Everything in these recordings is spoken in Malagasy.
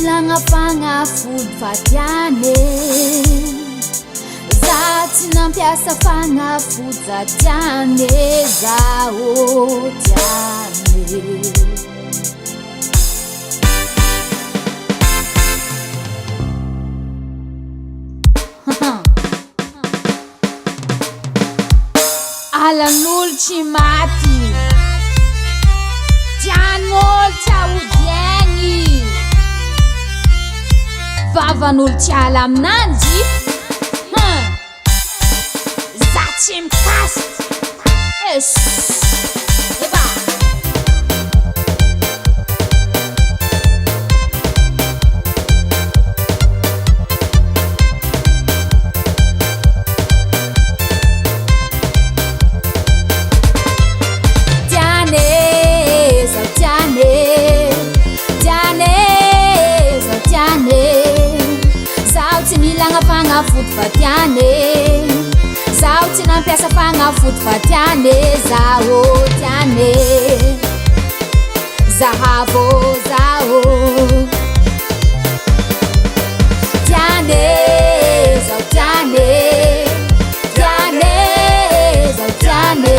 milagna fagnafody fatiane za tsy nampiasa fagnafody za tiane zaho tiane alan'olo tsy maty tian'olo tsy ahodiagny vavan'olo tsy ala aminanjy za tsy mikasy eba fagnafody fatiane zaho tsy nampiasa fagnafody fatiane zaho tiane zahavo zaho tiane zaho tiane tiane zaho tiane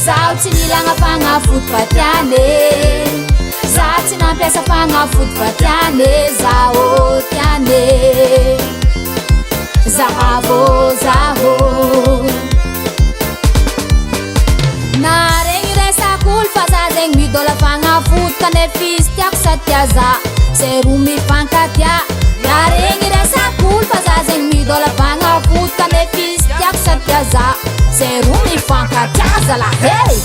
zaho tsy nilagna fagnafody fatiane zaho tsy nampiasa fagnafody fatiane zaho tiane zahavo zaho naregny resak'olo fa za zegny midola fagnafody kanefisy tiako satria za zay ro mifankatia naregny resak'olo fa za zegny midola fagnafody kanefisy tiako satria za zay ro mifankatia zalahey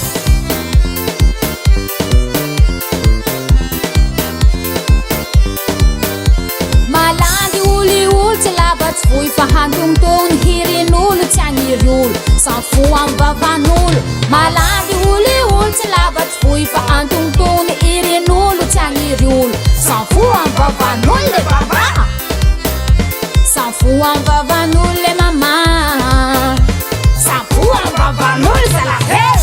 malandy oliolo tsy labatsy voy fa hantognotogny hirin'olo tsy agniry olo sanfo amy vavan'olo malandy oliolo tsy labatsy voy fa hantognotogny hirin'olo tsy agniry olo sanfo amy vavan'olo le baba sanfo amy vavan'olo le mama sanfo amy vavan'olo zalahey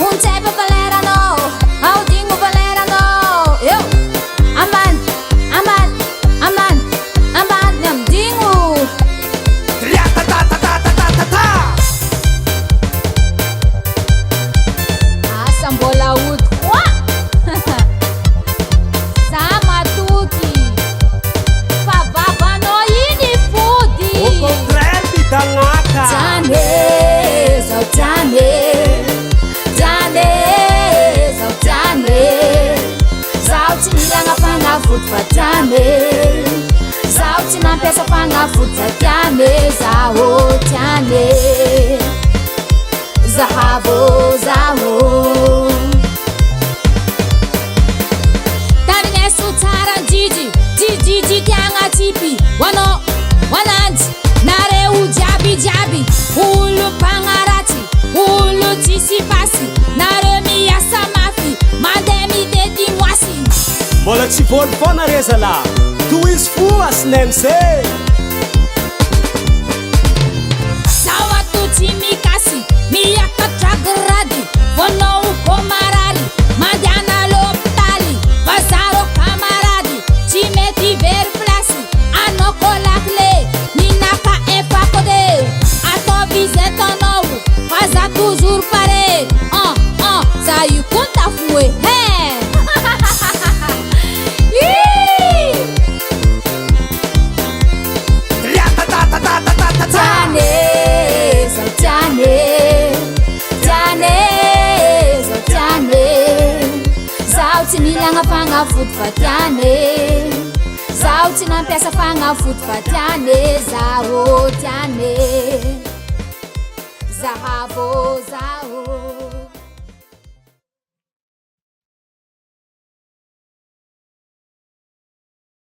ontseva valeranao aodigno valeranao eo aman aman aman aman namdigno asa mbola ody koa za matoky fa vavanao iny fody tiane zao tiane tiane zao tiane zaho tsy nilagna fagnafody fatiane zaho tsy nampiasa fagnafody za tiane zaho tiane zahavo zaho tarineso tsara jiji jijiji tiagna tipy hoanao hoananjy nareo jiaby jiaby olo mpagnaratsy olo tsisy fasy nareo miasa mafy mandeha mitety moasy mbola tsy voly fona re zala toy izy fo asinense zaho ato tsy mikasy miakatragrady vonao komarary mandiana lopitaly bazaro kamarady tsy mety very plasy anao kolakle ninaka efakode atao vizetanao fa za toujours pare za io konta foe tiane zao tiane tiane zao tiane zaho tsy nilagna fagnafody fatiane zaho tsy nampiasa fagnafody fatiane zaho tiane zahavo zaho